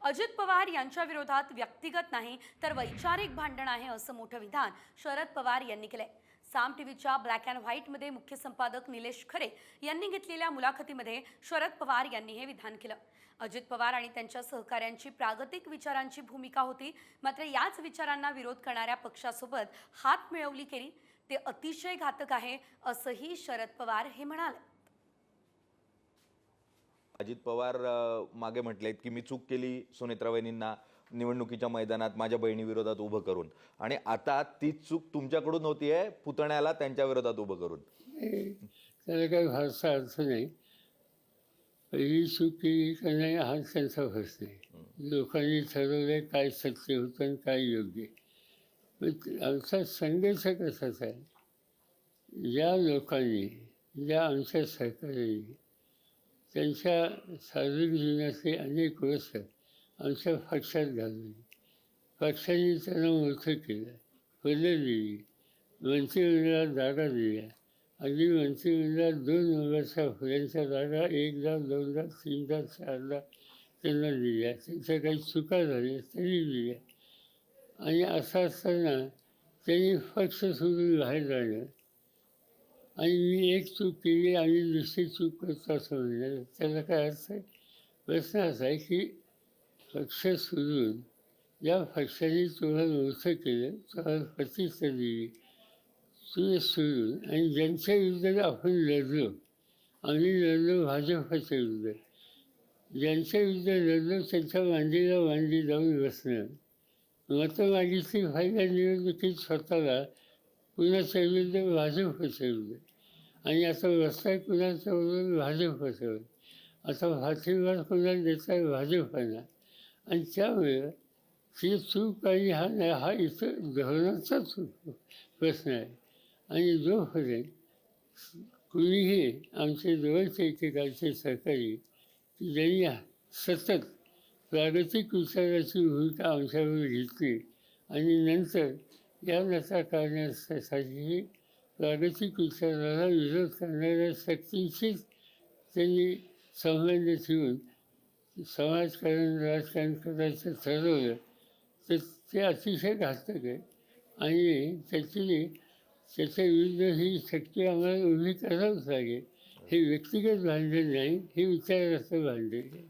अजित पवार यांच्या विरोधात व्यक्तिगत नाही तर वैचारिक भांडण आहे असं मोठं विधान शरद पवार यांनी केलंय। साम टीव्हीच्या ब्लॅक अँड व्हाईटमध्ये मुख्य संपादक निलेश खरे यांनी घेतलेल्या मुलाखतीमध्ये शरद पवार यांनी हे विधान केलं। अजित पवार आणि त्यांच्या सहकाऱ्यांची प्रागतिक विचारांची भूमिका होती, मात्र याच विचारांना विरोध करणाऱ्या पक्षासोबत हात मिळवली केली ते अतिशय घातक आहे असंही शरद पवार हे म्हणाले। अजित पवार मागे म्हटलेत की मी चूक केली सुनेत्रा वहिनींना निवडणुकीच्या मैदानात माझ्या बहिणीविरोधात उभं करून, आणि आता ती चूक तुमच्याकडून होतीये पुतण्याला त्यांच्या विरोधात उभं करून। त्याला काही फारसा अर्थ नाही। पहिली चूक केली का नाही हा त्यांचा प्रश्न आहे। लोकांनी ठरवलंय काय सत्य होतं आणि काय योग्य। आमचा संदेश कसाच आहे, ज्या लोकांनी ज्या आमच्या सरकारने त्यांच्या सार्वजनिक जीवनाचे अनेक वर्ष आमच्या पक्षात घालवली, पक्षाने त्यांना मोठं केलं, पदं दिली, मंत्रिमंडळात जागा दिल्या, अगदी मंत्रिमंडळात 2 नंबरच्या फुलांच्या जागा 1दा 2दा 3दा 4दा त्यांना दिल्या, त्यांच्या काही चुका झाल्या तरी दिल्या। आणि असं असताना त्यांनी पक्ष सोडून बाहेर जाणं आणि मी एक चूक केली आणि दुसरी चूक करतो असं म्हणलं, त्याला काय अर्थ आहे? प्रश्न असा आहे की पक्ष सोडून ज्या पक्षाने तुला मोठं केलं, तुला प्रतिष्ठा दिली, तुझे सोडून आणि ज्यांच्या विरुद्ध आपण लढलो, आम्ही लढलो भाजपच्या विरुद्ध, ज्यांच्या विरुद्ध लढलो त्यांच्या मांडीला मांडी जाऊन बसणं, मतं मागितली पहिल्या निवडणुकीत स्वतःला कुणाच्या विरुद्ध भाजपच्या विरुद्ध, आणि आता बसताय कुणाच्या बरोबर भाजपच्या, आता पाठिंबा कुणाला देत आहे भाजपाला, आणि त्यामुळे ही चूक आणि हा इथं धोरणाचा चूक प्रश्न आहे। आणि जोपर्यंत कुणीही आमचे जवळचे एकेकालचे सहकारी ज्यांनी सतत प्रागतिक विचाराची भूमिका आमच्यावर घेतली आणि नंतर या नसा करण्यासाठी प्रागतिक विचाराला विरोध करणाऱ्या शक्तींशीच त्यांनी संबंध ठेवून समाजकारण राजकारण करायचं ठरवलं, तर ते अतिशय घातक आहे। आणि त्याच्या विरुद्ध ही शक्ती आम्हाला उभी करावंच लागेल। हे व्यक्तिगत भांडण नाही, हे विचाराचं भांडण आहे।